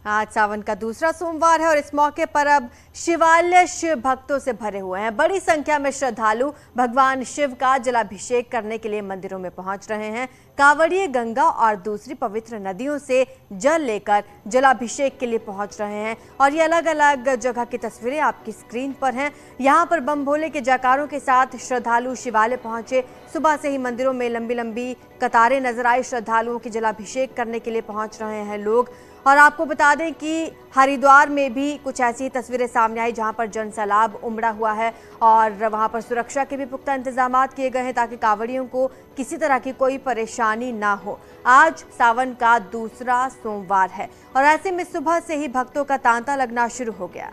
आज सावन का दूसरा सोमवार है और इस मौके पर अब शिवालय शिव भक्तों से भरे हुए हैं। बड़ी संख्या में श्रद्धालु भगवान शिव का जलाभिषेक करने के लिए मंदिरों में पहुंच रहे हैं। कांवड़िए गंगा और दूसरी पवित्र नदियों से जल लेकर जलाभिषेक के लिए पहुंच रहे हैं और ये अलग अलग जगह की तस्वीरें आपकी स्क्रीन पर हैं। यहाँ पर बम भोले के जयकारों के साथ श्रद्धालु शिवालय पहुंचे। सुबह से ही मंदिरों में लंबी लंबी कतारें नजर आई। श्रद्धालुओं की जलाभिषेक करने के लिए पहुंच रहे हैं लोग। और आपको बता दें कि हरिद्वार में भी कुछ ऐसी तस्वीरें सामने आई जहां पर जन सैलाब उमड़ा हुआ है और वहां पर सुरक्षा के भी पुख्ता इंतजाम किए गए हैं ताकि कांवड़ियों को किसी तरह की कोई परेशानी ना हो। आज सावन का दूसरा सोमवार है और ऐसे में सुबह से ही भक्तों का तांता लगना शुरू हो गया।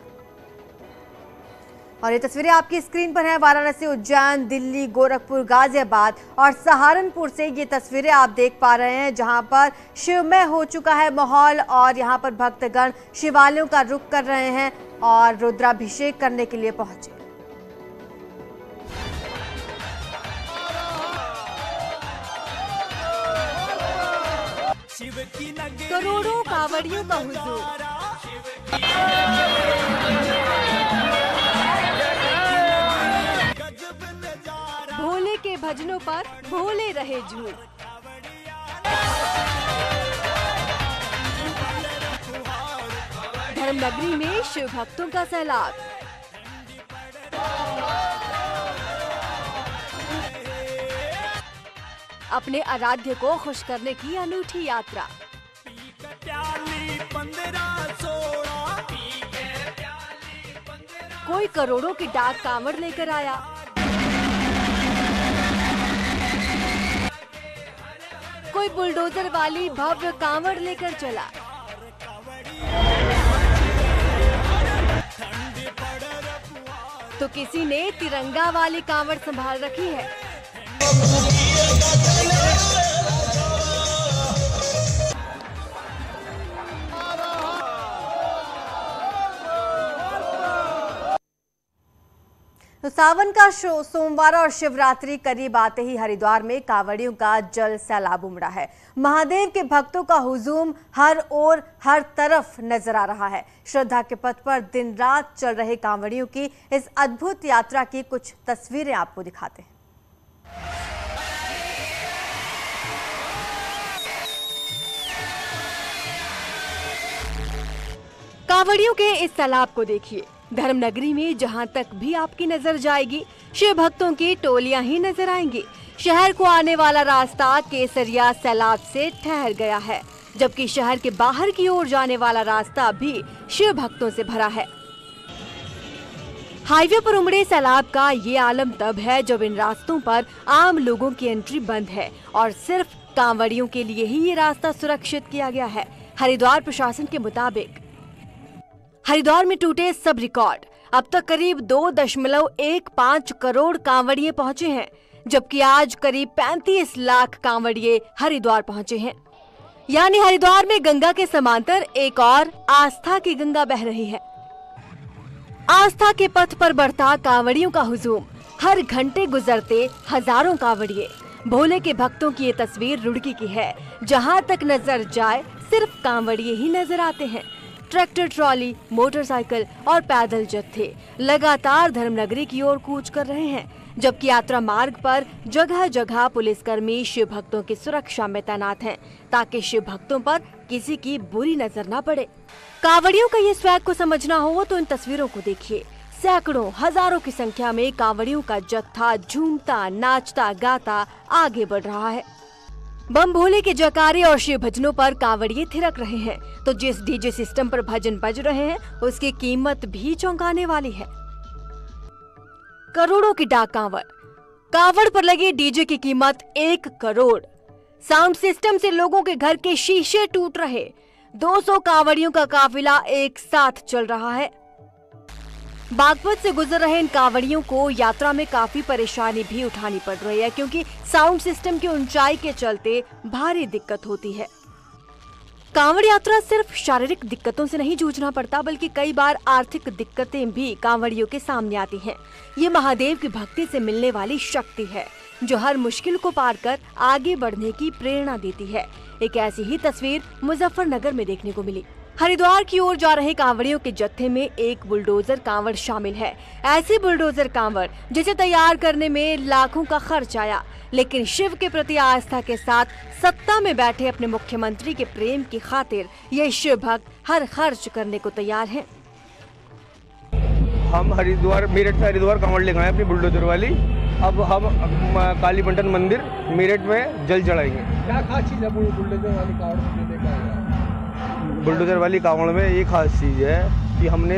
और ये तस्वीरें आपकी स्क्रीन पर हैं। वाराणसी, उज्जैन, दिल्ली, गोरखपुर, गाजियाबाद और सहारनपुर से ये तस्वीरें आप देख पा रहे हैं जहां पर शिवमय हो चुका है माहौल और यहां पर भक्तगण शिवालयों का रुख कर रहे हैं और रुद्राभिषेक करने के लिए पहुंचे। करोड़ों कांवड़ियों का हुजूर। भोले के भजनों पर भोले रहे झूम। धर्मनगरी में शिव भक्तों का सैलाब। अपने आराध्य को खुश करने की अनूठी यात्रा। कोई करोड़ों की डाक कांवड़ लेकर आया। कोई बुलडोजर वाली भव्य कांवड़ लेकर चला। तो किसी ने तिरंगा वाली कांवड़ संभाल रखी है। तो सावन का सोमवार और शिवरात्रि करीब आते ही हरिद्वार में कांवड़ियों का जल सैलाब उमड़ा है। महादेव के भक्तों का हुजूम हर ओर हर तरफ नजर आ रहा है। श्रद्धा के पथ पर दिन रात चल रहे कांवड़ियों की इस अद्भुत यात्रा की कुछ तस्वीरें आपको दिखाते हैं। कांवड़ियों के इस सैलाब को देखिए। धर्मनगरी में जहां तक भी आपकी नजर जाएगी शिव भक्तों की टोलियां ही नजर आएंगी। शहर को आने वाला रास्ता केसरिया सैलाब से ठहर गया है, जबकि शहर के बाहर की ओर जाने वाला रास्ता भी शिव भक्तों से भरा है। हाईवे पर उमड़े सैलाब का ये आलम तब है जब इन रास्तों पर आम लोगों की एंट्री बंद है और सिर्फ कांवड़ियों के लिए ही ये रास्ता सुरक्षित किया गया है। हरिद्वार प्रशासन के मुताबिक हरिद्वार में टूटे सब रिकॉर्ड। अब तक करीब 2.15 करोड़ कांवड़िए पहुंचे हैं, जबकि आज करीब 35 लाख कांवड़िए हरिद्वार पहुंचे हैं। यानी हरिद्वार में गंगा के समांतर एक और आस्था की गंगा बह रही है। आस्था के पथ पर बढ़ता कांवड़ियों का हुजूम। हर घंटे गुजरते हजारों कांवड़िए। भोले के भक्तों की ये तस्वीर रुड़की की है। जहां तक नजर जाए सिर्फ कांवड़िए ही नजर आते हैं। ट्रैक्टर, ट्रॉली, मोटरसाइकिल और पैदल जत्थे लगातार धर्मनगरी की ओर कूच कर रहे हैं, जबकि यात्रा मार्ग पर जगह जगह पुलिसकर्मी शिव भक्तों की सुरक्षा में तैनात हैं ताकि शिव भक्तों पर किसी की बुरी नजर न पड़े। कांवड़ियों का ये स्वैग को समझना हो तो इन तस्वीरों को देखिए। सैकड़ों हजारों की संख्या में कांवड़ियों का जत्था झूमता नाचता गाता आगे बढ़ रहा है। बम भोले के जयकारे और शिव भजनों पर कांवड़िए थिरक रहे हैं, तो जिस डीजे सिस्टम पर भजन बज रहे हैं उसकी कीमत भी चौंकाने वाली है। करोड़ों की डाक कांवड़। कांवड़ पर लगे डीजे की कीमत 1 करोड़। साउंड सिस्टम से लोगों के घर के शीशे टूट रहे। 200 कांवड़ियों का काफिला एक साथ चल रहा है। बागपत से गुजर रहे इन कांवड़ियों को यात्रा में काफी परेशानी भी उठानी पड़ रही है, क्योंकि साउंड सिस्टम की ऊंचाई के चलते भारी दिक्कत होती है। कांवड़ यात्रा सिर्फ शारीरिक दिक्कतों से नहीं जूझना पड़ता, बल्कि कई बार आर्थिक दिक्कतें भी कांवड़ियों के सामने आती हैं। ये महादेव की भक्ति से मिलने वाली शक्ति है जो हर मुश्किल को पार कर आगे बढ़ने की प्रेरणा देती है। एक ऐसी ही तस्वीर मुजफ्फरनगर में देखने को मिली। हरिद्वार की ओर जा रहे कांवड़ियों के जत्थे में एक बुलडोजर कांवड़ शामिल है। ऐसी बुलडोजर कांवड़ जिसे तैयार करने में लाखों का खर्च आया, लेकिन शिव के प्रति आस्था के साथ सत्ता में बैठे अपने मुख्यमंत्री के प्रेम की खातिर ये शिव भक्त हर खर्च करने को तैयार हैं। हम हरिद्वार, मेरठ से हरिद्वार कांवड़ लेकर आए अपनी बुलडोजर वाली। अब हम काली बंटन मंदिर मेरठ में जल चढ़ाएंगे। क्या खास चीज़ है बुलडोजर वाली कांवड़ में देखा है? बुलडोजर वाली कांवड़ में एक खास चीज़ है कि हमने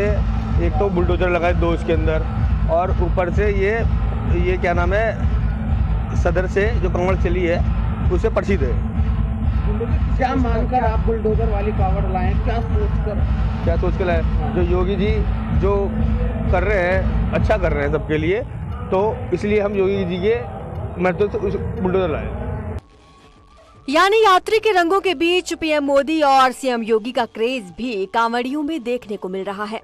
एक तो बुलडोजर लगाए 2 इसके अंदर, और ऊपर से ये क्या नाम है, सदर से जो कांवड़ चली है उसे प्रसिद्ध है। क्या मानकर आप बुलडोजर वाली कांवड़ लाए? क्या सोच कर लाए? जो योगी जी जो कर रहे हैं, अच्छा कर रहे हैं सबके लिए, तो इसलिए हम योगी जी के मदद से उस बुलडोजर लाए। यानी यात्री के रंगों के बीच पीएम मोदी और सीएम योगी का क्रेज भी कांवड़ियों में देखने को मिल रहा है।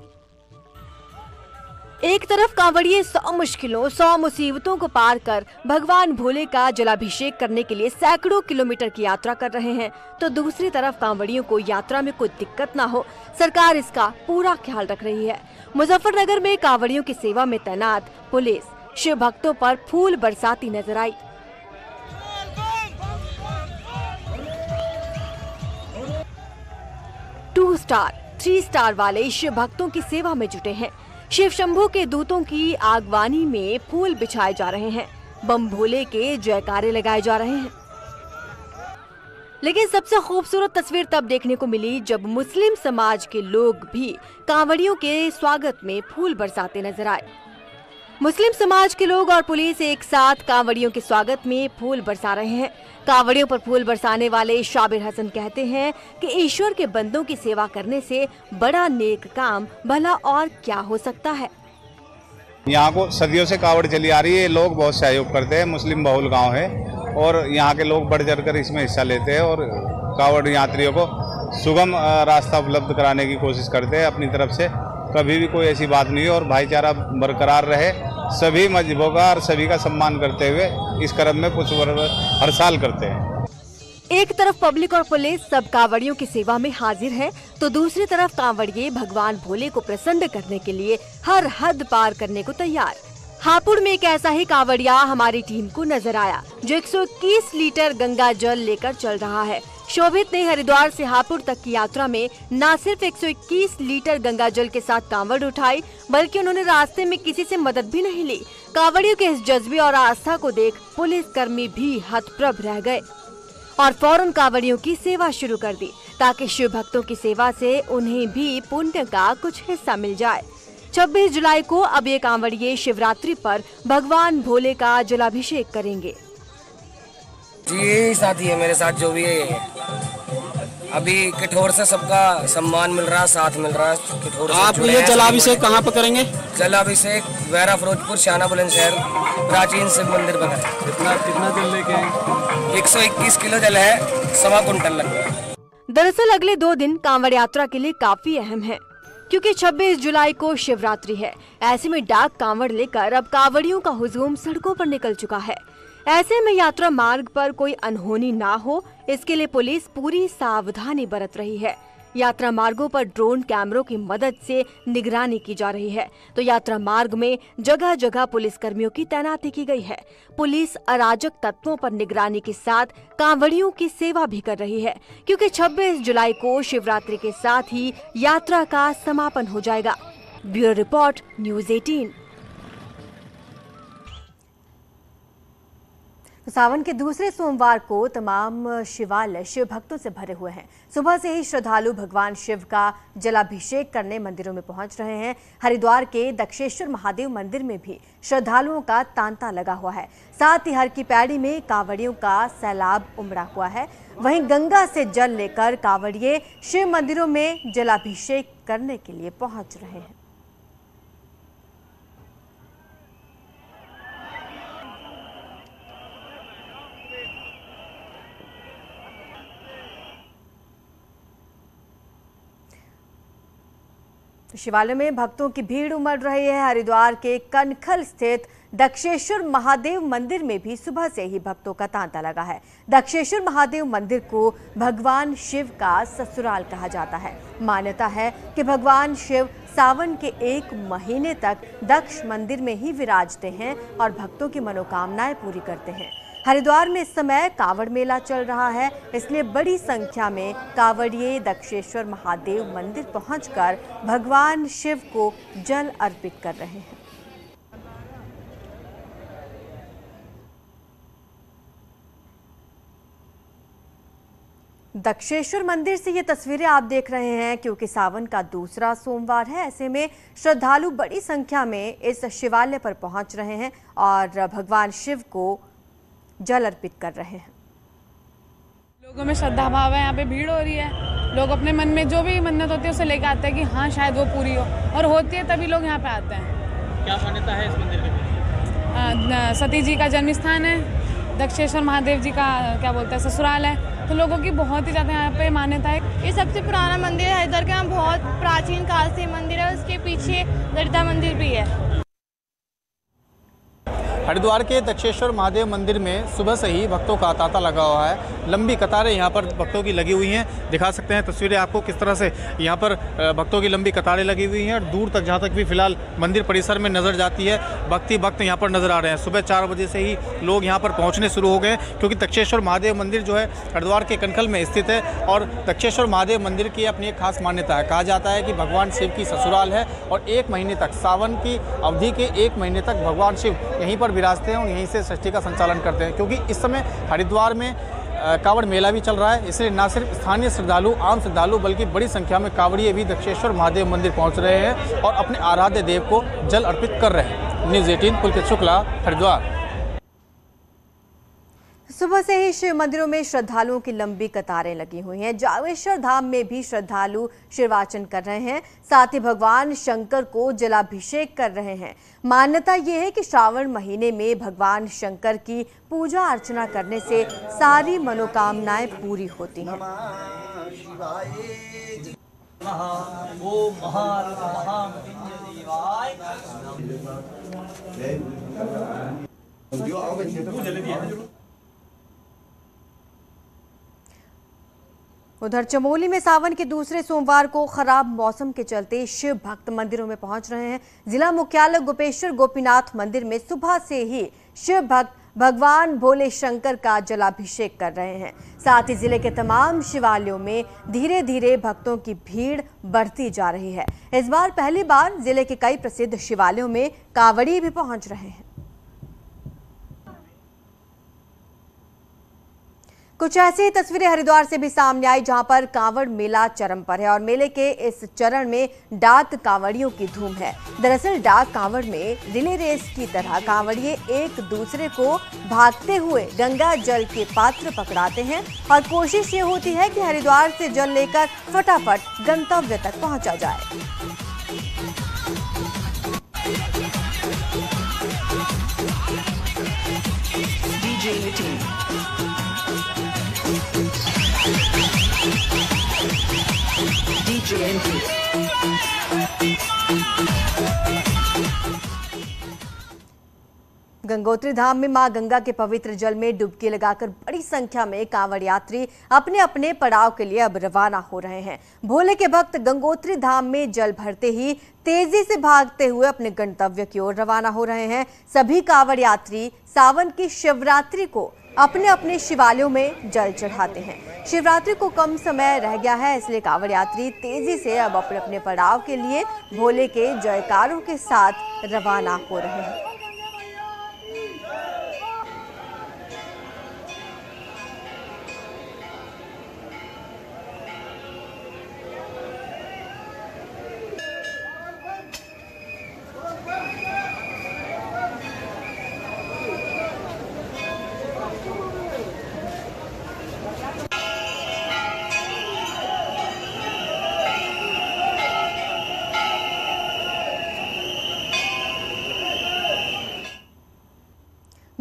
एक तरफ कांवड़िए 100 मुश्किलों 100 मुसीबतों को पार कर भगवान भोले का जलाभिषेक करने के लिए सैकड़ों किलोमीटर की यात्रा कर रहे हैं, तो दूसरी तरफ कांवड़ियों को यात्रा में कोई दिक्कत ना हो, सरकार इसका पूरा ख्याल रख रही है। मुजफ्फरनगर में कांवड़ियों की सेवा में तैनात पुलिस शिव भक्तों पर फूल बरसाती नजर आई। टू स्टार 3 स्टार वाले शिव भक्तों की सेवा में जुटे हैं। शिव शंभू के दूतों की आगवानी में फूल बिछाए जा रहे हैं, बम भोले के जयकारे लगाए जा रहे हैं। लेकिन सबसे खूबसूरत तस्वीर तब देखने को मिली जब मुस्लिम समाज के लोग भी कांवड़ियों के स्वागत में फूल बरसाते नजर आए। मुस्लिम समाज के लोग और पुलिस एक साथ कांवड़ियों के स्वागत में फूल बरसा रहे हैं। कांवड़ियों पर फूल बरसाने वाले शाबिर हसन कहते हैं कि ईश्वर के बंदों की सेवा करने से बड़ा नेक काम भला और क्या हो सकता है। यहाँ को सदियों से कांवड़ चली आ रही है, लोग बहुत सहयोग करते हैं। मुस्लिम बहुल गांव है और यहाँ के लोग बढ़ चढ़ कर इसमें हिस्सा लेते हैं और कांवड़ यात्रियों को सुगम रास्ता उपलब्ध कराने की कोशिश करते हैं अपनी तरफ से। कभी भी कोई ऐसी बात नहीं है और भाईचारा बरकरार रहे, सभी मजहबों का और सभी का सम्मान करते हुए इस क्रम में कुछ हर साल करते हैं। एक तरफ पब्लिक और पुलिस सब कांवड़ियों की सेवा में हाजिर है, तो दूसरी तरफ कांवड़िए भगवान भोले को प्रसन्न करने के लिए हर हद पार करने को तैयार। हापुड़ में एक ऐसा ही कांवड़िया हमारी टीम को नजर आया जो 121 लीटर गंगा जल लेकर चल रहा है। शोभित ने हरिद्वार से हापुड़ तक की यात्रा में न सिर्फ 121 लीटर गंगा जल के साथ कांवड़ उठाई, बल्कि उन्होंने रास्ते में किसी से मदद भी नहीं ली। कांवड़ियों के इस जज्बे और आस्था को देख पुलिसकर्मी भी हतप्रभ रह गए और फौरन कांवड़ियों की सेवा शुरू कर दी, ताकि शिव भक्तों की सेवा से उन्हें भी पुण्य का कुछ हिस्सा मिल जाए। 26 जुलाई को अब ये कांवड़िए शिवरात्रि पर भगवान भोले का जलाभिषेक करेंगे। जी यही साथी है मेरे साथ, जो भी है अभी कठोर से सबका सम्मान मिल रहा है, साथ मिल रहा है। कठोर आप ये जलाभिषेक कहाँ पे करेंगे? जलाभिषेक वैरा फिरोजपुर शाना बुलंदशहर प्राचीन शिव मंदिर बना है। कितना जल लेके? 121 किलो जल है, 1.25 कुंटल लगभग। दरअसल अगले 2 दिन कांवड़ यात्रा के लिए काफी अहम है, क्योंकि 26 जुलाई को शिवरात्रि है। ऐसे में डाक कांवड़ लेकर अब कांवड़ियों का हुजूम सड़कों पर निकल चुका है। ऐसे में यात्रा मार्ग पर कोई अनहोनी ना हो, इसके लिए पुलिस पूरी सावधानी बरत रही है। यात्रा मार्गों पर ड्रोन कैमरों की मदद से निगरानी की जा रही है, तो यात्रा मार्ग में जगह जगह पुलिस कर्मियों की तैनाती की गई है। पुलिस अराजक तत्वों पर निगरानी के साथ कांवड़ियों की सेवा भी कर रही है, क्योंकि 26 जुलाई को शिवरात्रि के साथ ही यात्रा का समापन हो जाएगा। Bureau report, news 18। सावन के दूसरे सोमवार को तमाम शिवालय शिव भक्तों से भरे हुए हैं। सुबह से ही श्रद्धालु भगवान शिव का जलाभिषेक करने मंदिरों में पहुंच रहे हैं। हरिद्वार के दक्षेश्वर महादेव मंदिर में भी श्रद्धालुओं का तांता लगा हुआ है। साथ ही हर की पैड़ी में कांवड़ियों का सैलाब उमड़ा हुआ है। वहीं गंगा से जल लेकर कांवड़िए शिव मंदिरों में जलाभिषेक करने के लिए पहुंच रहे हैं। शिवालय में भक्तों की भीड़ उमड़ रही है। हरिद्वार के कनखल स्थित दक्षेश्वर महादेव मंदिर में भी सुबह से ही भक्तों का तांता लगा है। दक्षेश्वर महादेव मंदिर को भगवान शिव का ससुराल कहा जाता है। मान्यता है कि भगवान शिव सावन के 1 महीने तक दक्ष मंदिर में ही विराजते हैं और भक्तों की मनोकामनाएं पूरी करते हैं। हरिद्वार में इस समय कांवड़ मेला चल रहा है, इसलिए बड़ी संख्या में कांवड़िये दक्षेश्वर महादेव मंदिर पहुंचकर भगवान शिव को जल अर्पित कर रहे हैं। दक्षेश्वर मंदिर से ये तस्वीरें आप देख रहे हैं क्योंकि सावन का दूसरा सोमवार है। ऐसे में श्रद्धालु बड़ी संख्या में इस शिवालय पर पहुंच रहे हैं और भगवान शिव को जल अर्पित कर रहे हैं। लोगों में श्रद्धा भाव है, यहाँ पे भीड़ हो रही है। लोग अपने मन में जो भी मन्नत होती है उसे लेकर आते हैं कि हाँ शायद वो पूरी हो, और होती है तभी लोग यहाँ पे आते हैं। क्या मान्यता है इस मंदिर के? सती जी का जन्म स्थान है, दक्षेश्वर महादेव जी का क्या बोलते हैं ससुराल है, तो लोगों की बहुत ही ज़्यादा यहाँ पे मान्यता है। ये सबसे पुराना मंदिर है हरिद्वार का, बहुत प्राचीन काल से मंदिर है। उसके पीछे ललिता मंदिर भी है। हरिद्वार के दक्षेश्वर महादेव मंदिर में सुबह से ही भक्तों का तांता लगा हुआ है। लंबी कतारें यहाँ पर भक्तों की लगी हुई हैं। दिखा सकते हैं तस्वीरें आपको किस तरह से यहाँ पर भक्तों की लंबी कतारें लगी हुई हैं और दूर तक जहाँ तक भी फिलहाल मंदिर परिसर में नज़र जाती है भक्त यहाँ पर नज़र आ रहे हैं। सुबह 4 बजे से ही लोग यहाँ पर पहुँचने शुरू हो गए क्योंकि दक्षेश्वर महादेव मंदिर जो है हरिद्वार के कनखल में स्थित है और दक्षेश्वर महादेव मंदिर की अपनी एक खास मान्यता है। कहा जाता है कि भगवान शिव की ससुराल है और 1 महीने तक, सावन की अवधि के 1 महीने तक भगवान शिव यहीं पर विराजते हैं और यहीं से सृष्टि का संचालन करते हैं। क्योंकि इस समय हरिद्वार में कांवड़ मेला भी चल रहा है, इसलिए न सिर्फ स्थानीय श्रद्धालु, आम श्रद्धालु, बल्कि बड़ी संख्या में कांवड़िये भी दक्षेश्वर महादेव मंदिर पहुंच रहे हैं और अपने आराध्य देव को जल अर्पित कर रहे हैं। न्यूज़ 18 पुलकित शुक्ला, हरिद्वार। सुबह से ही शिव मंदिरों में श्रद्धालुओं की लंबी कतारें लगी हुई हैं। जागेश्वर धाम में भी श्रद्धालु शिवार्चन कर रहे हैं, साथ ही भगवान शंकर को जलाभिषेक कर रहे हैं। मान्यता ये है कि श्रावण महीने में भगवान शंकर की पूजा अर्चना करने से सारी मनोकामनाएं पूरी होती हैं। उधर चमोली में सावन के दूसरे सोमवार को खराब मौसम के चलते शिव भक्त मंदिरों में पहुंच रहे हैं। जिला मुख्यालय गोपेश्वर गोपीनाथ मंदिर में सुबह से ही शिव भक्त भगवान भोले शंकर का जलाभिषेक कर रहे हैं। साथ ही जिले के तमाम शिवालयों में धीरे धीरे भक्तों की भीड़ बढ़ती जा रही है। इस बार पहली बार जिले के कई प्रसिद्ध शिवालयों में कांवड़िये भी पहुंच रहे हैं। कुछ ऐसी ही तस्वीरें हरिद्वार से भी सामने आई जहां पर कांवड़ मेला चरम पर है और मेले के इस चरण में डाक कांवड़ियों की धूम है। दरअसल डाक कांवड़ में रिले रेस की तरह कांवड़िये एक दूसरे को भागते हुए गंगा जल के पात्र पकड़ाते हैं और कोशिश ये होती है कि हरिद्वार से जल लेकर फटाफट गंतव्य तक पहुंचा जाए। गंगोत्री धाम में मां गंगा के पवित्र जल में डुबकी लगाकर बड़ी संख्या में कांवड़ यात्री अपने अपने पड़ाव के लिए अब रवाना हो रहे हैं। भोले के भक्त गंगोत्री धाम में जल भरते ही तेजी से भागते हुए अपने गंतव्य की ओर रवाना हो रहे हैं। सभी कांवड़ यात्री सावन की शिवरात्रि को अपने अपने शिवालयों में जल चढ़ाते हैं। शिवरात्रि को कम समय रह गया है, इसलिए कांवड़ यात्री तेजी से अब अपने अपने पड़ाव के लिए भोले के जयकारों के साथ रवाना हो रहे हैं।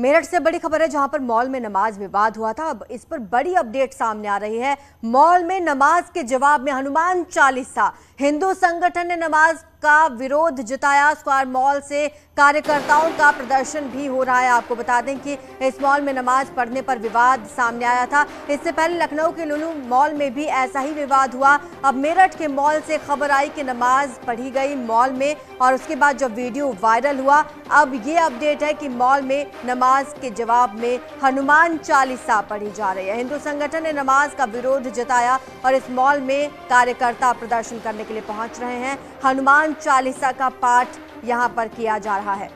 मेरठ से बड़ी खबर है जहां पर मॉल में नमाज विवाद हुआ था। अब इस पर बड़ी अपडेट सामने आ रही है। मॉल में नमाज के जवाब में हनुमान चालीसा। हिंदू संगठन ने नमाज का विरोध जताया। स्क्वायर मॉल से कार्यकर्ताओं का प्रदर्शन भी हो रहा है। आपको बता दें कि इस मॉल में नमाज पढ़ने पर विवाद सामने आया था। इससे पहले लखनऊ के लुलु मॉल में भी ऐसा ही विवाद हुआ। अब मेरठ के मॉल से खबर आई कि नमाज पढ़ी गई मॉल में, और उसके बाद जब वीडियो वायरल हुआ, अब ये अपडेट है कि मॉल में नमाज के जवाब में हनुमान चालीसा पढ़ी जा रही है। हिंदू संगठन ने नमाज का विरोध जताया और इस मॉल में कार्यकर्ता प्रदर्शन करने के लिए पहुंच रहे हैं। हनुमान चालीसा का पाठ यहां पर किया जा रहा है।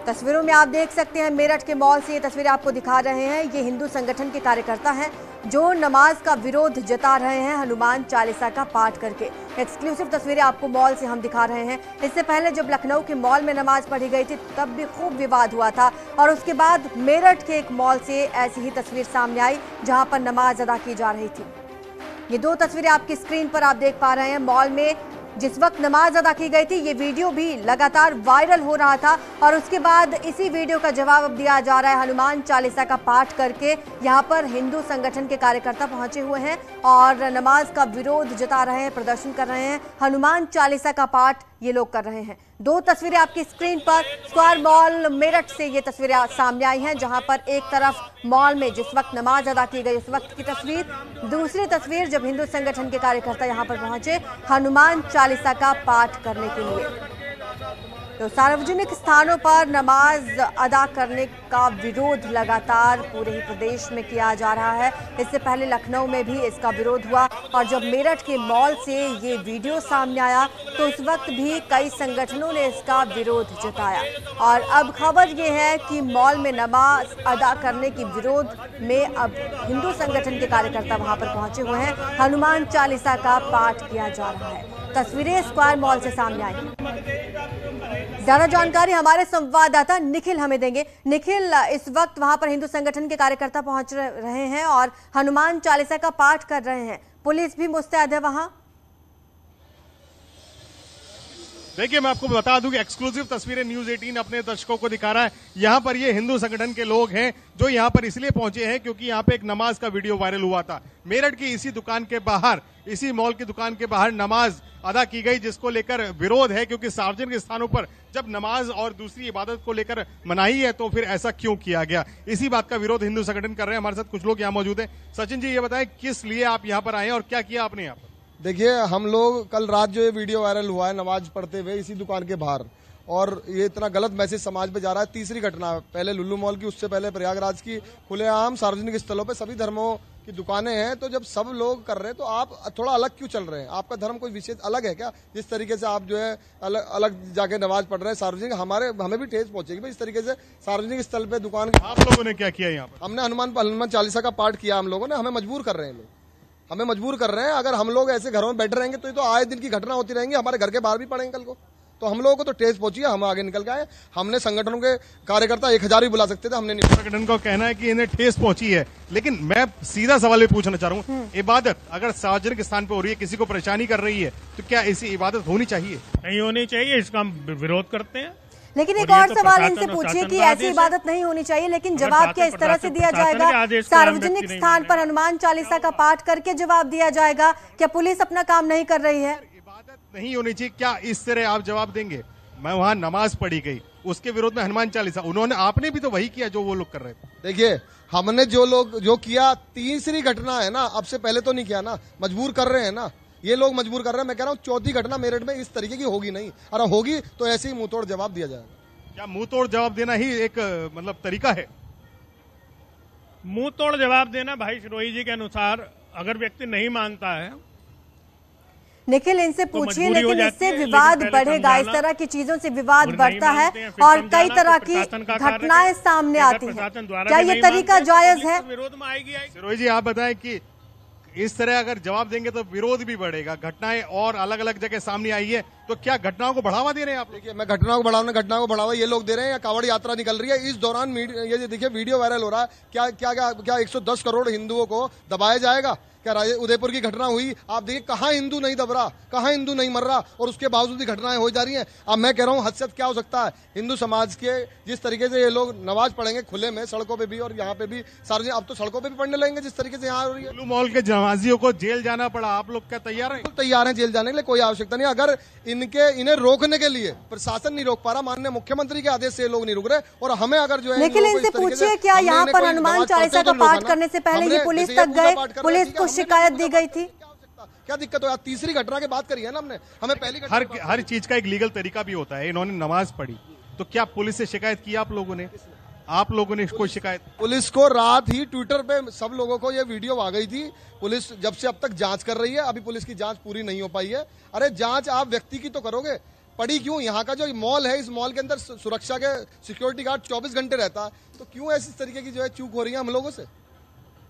तस्वीरों में आप देख सकते हैं मेरठ के मॉल से ये तस्वीरें आपको दिखा रहे हैं। ये हिंदू संगठन के कार्यकर्ता हैं जो नमाज का विरोध जता रहे हैं हनुमान चालीसा का पाठ करके। एक्सक्लूसिव तस्वीरें आपको मॉल से हम दिखा रहे हैं। इससे पहले जब लखनऊ के मॉल में नमाज पढ़ी गई थी तब भी खूब विवाद हुआ था, और उसके बाद मेरठ के एक मॉल से ऐसी ही तस्वीर सामने आई जहां पर नमाज अदा की जा रही थी। ये दो तस्वीरें आपकी स्क्रीन पर आप देख पा रहे हैं। मॉल में जिस वक्त नमाज अदा की गई थी ये वीडियो भी लगातार वायरल हो रहा था, और उसके बाद इसी वीडियो का जवाब अब दिया जा रहा है हनुमान चालीसा का पाठ करके। यहाँ पर हिंदू संगठन के कार्यकर्ता पहुंचे हुए हैं और नमाज का विरोध जता रहे हैं, प्रदर्शन कर रहे हैं। हनुमान चालीसा का पाठ ये लोग कर रहे हैं। दो तस्वीरें आपकी स्क्रीन पर स्क्वायर मॉल मेरठ से ये तस्वीरें सामने आई हैं जहां पर एक तरफ मॉल में जिस वक्त नमाज अदा की गई उस वक्त की तस्वीर, दूसरी तस्वीर जब हिंदू संगठन के कार्यकर्ता यहां पर पहुंचे हनुमान चालीसा का पाठ करने के लिए। तो सार्वजनिक स्थानों पर नमाज अदा करने का विरोध लगातार पूरे ही प्रदेश में किया जा रहा है। इससे पहले लखनऊ में भी इसका विरोध हुआ, और जब मेरठ के मॉल से ये वीडियो सामने आया तो उस वक्त भी कई संगठनों ने इसका विरोध जताया। और अब खबर ये है कि मॉल में नमाज अदा करने की विरोध में अब हिंदू संगठन के कार्यकर्ता वहां पर पहुंचे हुए हैं। हनुमान चालीसा का पाठ किया जा रहा है। तस्वीरें स्क्वायर मॉल से सामने आई। ज्यादा जानकारी हमारे संवाददाता निखिल हमें देंगे। निखिल, इस वक्त वहां पर हिंदू संगठन के कार्यकर्ता पहुंच रहे हैं और हनुमान चालीसा का पाठ कर रहे हैं। पुलिस भी मुस्तैद है वहां। देखिए, मैं आपको बता दूं कि एक्सक्लूसिव तस्वीरें न्यूज 18 अपने दर्शकों को दिखा रहा है। यहाँ पर ये हिंदू संगठन के लोग हैं जो यहाँ पर इसलिए पहुंचे हैं क्योंकि यहाँ पे एक नमाज का वीडियो वायरल हुआ था। मेरठ की इसी दुकान के बाहर, इसी मॉल की दुकान के बाहर नमाज अदा की गई, जिसको लेकर विरोध है क्योंकि सार्वजनिक स्थानों पर जब नमाज और दूसरी इबादत को लेकर मनाही है तो फिर ऐसा क्यों किया गया। इसी बात का विरोध हिंदू संगठन कर रहे हैं। हमारे साथ कुछ लोग यहाँ मौजूद हैं। सचिन जी, ये बताएं किस लिए आप यहाँ पर आए हैं और क्या किया आपने यहाँ पर? देखिए, हम लोग कल रात जो ये वीडियो वायरल हुआ है नमाज पढ़ते हुए इसी दुकान के बाहर, और ये इतना गलत मैसेज समाज पे जा रहा है। तीसरी घटना, पहले लुल्लू मॉल की, उससे पहले प्रयागराज की, खुलेआम सार्वजनिक स्थलों पे सभी धर्मों की दुकानें हैं। तो जब सब लोग कर रहे हैं तो आप थोड़ा अलग क्यों चल रहे हैं? आपका धर्म कोई विशेष अलग है क्या? जिस तरीके से आप जो है अलग अलग जाके नमाज पढ़ रहे हैं सार्वजनिक, हमें भी ठेस पहुंचेगी भाई। इस तरीके से सार्वजनिक स्थल पे दुकान, आप लोगों ने क्या किया यहाँ पर? हमने हनुमान चालीसा का पाठ किया। हम लोगों ने, हमें मजबूर कर रहे हैं लोग, हमें मजबूर कर रहे हैं। अगर हम लोग ऐसे घरों में बैठे रहेंगे तो ये तो आए दिन की घटना होती रहेंगी। हमारे घर के बाहर भी पड़ेंगे कल को, तो हम लोगों को तो ठेस पहुंची है। हम आगे निकल के आए। हमने संगठनों के कार्यकर्ता 1000 भी बुला सकते थे, हमने नहीं। संगठन का कहना है कि इन्हें ठेस पहुंची है, लेकिन मैं सीधा सवाल भी पूछना चाह रहा हूँ, इबादत अगर सार्वजनिक स्थान पर हो रही है, किसी को परेशानी कर रही है, तो क्या ऐसी इबादत होनी चाहिए? नहीं होनी चाहिए, इसका हम विरोध करते हैं। लेकिन एक और सवाल इनसे पूछिए कि ऐसी इबादत नहीं होनी चाहिए, लेकिन जवाब क्या इस तरह से दिया जाएगा? सार्वजनिक स्थान पर हनुमान चालीसा का पाठ करके जवाब दिया जाएगा। क्या पुलिस अपना काम नहीं कर रही है? इबादत नहीं होनी चाहिए, क्या इस तरह आप जवाब देंगे? मैं वहाँ नमाज पढ़ी गई, उसके विरोध में हनुमान चालीसा, उन्होंने, आपने भी तो वही किया जो वो लोग कर रहे थे। देखिए, हमने जो किया, तीसरी घटना है ना, अब से पहले तो नहीं किया ना, मजबूर कर रहे हैं ना, ये लोग मजबूर कर रहे हैं। मैं कह रहा हूँ चौथी घटना मेरठ में इस तरीके की होगी नहीं, और होगी तो ऐसे ही मुंह तोड़ जवाब दिया जाएगा। क्या मुंह तोड़ जवाब देना ही एक मतलब तरीका है? मुंह तोड़ जवाब देना भाई शिरोही जी के अनुसार अगर व्यक्ति नहीं मानता है। निखिल, इनसे पूछिए, लेकिन इससे विवाद बढ़ेगा। इस तरह की चीजों से विवाद बढ़ता है और कई तरह की घटनाएं सामने आती हैं। क्या ये तरीका जायज है? विरोध में आएगी। शिरोही जी, आप बताएं कि इस तरह अगर जवाब देंगे तो विरोध भी बढ़ेगा, घटनाएं और अलग अलग जगह सामने आई है, तो क्या घटनाओं को बढ़ावा दे रहे हैं आप? देखिए, मैं घटनाओं को बढ़ावा ये लोग दे रहे हैं या कावड़ यात्रा निकल रही है, इस दौरान ये देखिए वीडियो वायरल हो रहा है। क्या क्या क्या क्या 110 करोड़ हिंदुओं को दबाया जाएगा? क्या उदयपुर की घटना हुई, आप देखिए कहाँ हिंदू नहीं दब रहा, कहाँ हिंदू नहीं मर रहा, और उसके बावजूद भी घटनाएं हो जा रही हैं। अब मैं कह रहा हूँ हद से क्या हो सकता है? हिंदू समाज के जिस तरीके से ये लोग नमाज पढ़ेंगे खुले में, सड़कों पे भी और यहाँ पे भी सार्वजनिक, अब तो सड़कों पे भी पढ़ने लगेंगे जिस तरीके से यहाँ हो रही है। लुलु मॉल के नमाजियों को जेल जाना पड़ा, आप लोग क्या तैयार हैं? तैयार हैं जेल जाने के लिए, कोई आवश्यकता नहीं। अगर इन्हें रोकने के लिए प्रशासन नहीं रोक पा रहा, माननीय मुख्यमंत्री के आदेश से लोग नहीं रुक रहे, और हमें अगर जो है, लेकिन इनसे पूछिए क्या यहाँ पर हनुमान चालीसा का पाठ करने से पहले ये पुलिस तक गए, पुलिस को शिकायत दी गई थी? क्या दिक्कत हो? तीसरी घटना की बात करी है ना हमने, हमें पहली हर चीज का एक लीगल तरीका भी होता है। इन्होंने नमाज पढ़ी तो क्या पुलिस से शिकायत की आप लोगों ने कोई शिकायत? पुलिस को रात ही ट्विटर पे सब लोगों को ये वीडियो आ गई थी। पुलिस जब से अब तक जांच कर रही है, अभी पुलिस की जांच पूरी नहीं हो पाई है। अरे जांच आप व्यक्ति की तो करोगे, पड़ी क्यों? यहाँ का जो मॉल है, इस मॉल के अंदर सुरक्षा के सिक्योरिटी गार्ड 24 घंटे रहता है, तो क्यों ऐसी तरीके की जो है चूक हो रही है हम लोगों से?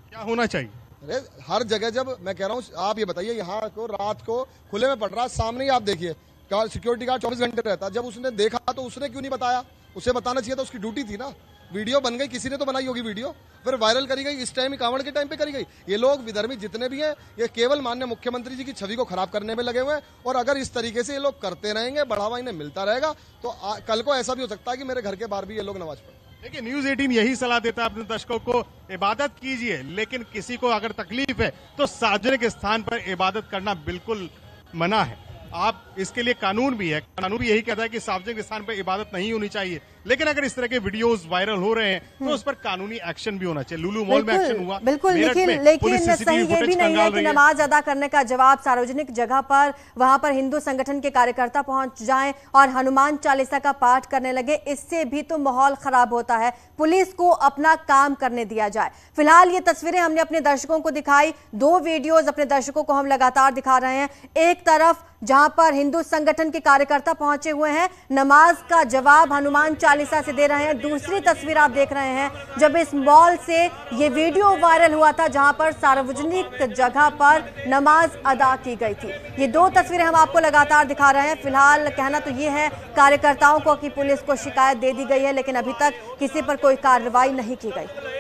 क्या होना चाहिए? अरे हर जगह, जब मैं कह रहा हूँ, आप ये बताइए, यहाँ को रात को खुले में पड़ रहा है, सामने ही आप देखिए सिक्योरिटी गार्ड 24 घंटे रहता है। जब उसने देखा तो उसने क्यों नहीं बताया? उसे बताना चाहिए था, उसकी ड्यूटी थी ना। वीडियो बन गई, किसी ने तो बनाई होगी वीडियो, फिर वायरल करी गई, इस टाइम कांवड़ के टाइम पे करी गई। ये लोग विधर्मी जितने भी हैं, ये केवल माननीय मुख्यमंत्री जी की छवि को खराब करने में लगे हुए हैं, और अगर इस तरीके से ये लोग करते रहेंगे, बढ़ावा इन्हें मिलता रहेगा, तो कल को ऐसा भी हो सकता है कि मेरे घर के बाहर भी ये लोग नमाज पढ़ें। देखिए, न्यूज़ 18 यही सलाह देता है अपने दर्शकों को, इबादत कीजिए, लेकिन किसी को अगर तकलीफ है तो सार्वजनिक स्थान पर इबादत करना बिल्कुल मना है। आप इसके लिए कानून भी है, कानून भी यही कहता है कि सार्वजनिक स्थान पर इबादत नहीं होनी चाहिए। लेकिन अगर इस तरह के वीडियोस वायरल हो रहे हैं तो उस पर कानूनी एक्शन भी होना चाहिए। लुलु मॉल में एक्शन हुआ, बिल्कुल, लेकिन सही ये भी नहीं है कि नमाज अदा करने का जवाब सार्वजनिक जगह पर, वहां पर हिंदू संगठन के कार्यकर्ता पहुंच जाएं और हनुमान चालीसा का पाठ करने लगे। इससे भी तो माहौल खराब होता है। पुलिस को अपना काम करने दिया जाए। फिलहाल ये तस्वीरें हमने अपने दर्शकों को दिखाई, 2 वीडियोज अपने दर्शकों को हम लगातार दिखा रहे हैं। एक तरफ जहां पर हिंदू संगठन के कार्यकर्ता पहुंचे हुए हैं, नमाज का जवाब हनुमान चालीसा से दे रहे हैं। दूसरी तस्वीर आप देख रहे हैं जब इस मॉल से ये वीडियो वायरल हुआ था, जहां पर सार्वजनिक जगह पर नमाज अदा की गई थी। ये 2 तस्वीरें हम आपको लगातार दिखा रहे हैं। फिलहाल कहना तो ये है कार्यकर्ताओं को कि पुलिस को शिकायत दे दी गई है, लेकिन अभी तक किसी पर कोई कार्रवाई नहीं की गई।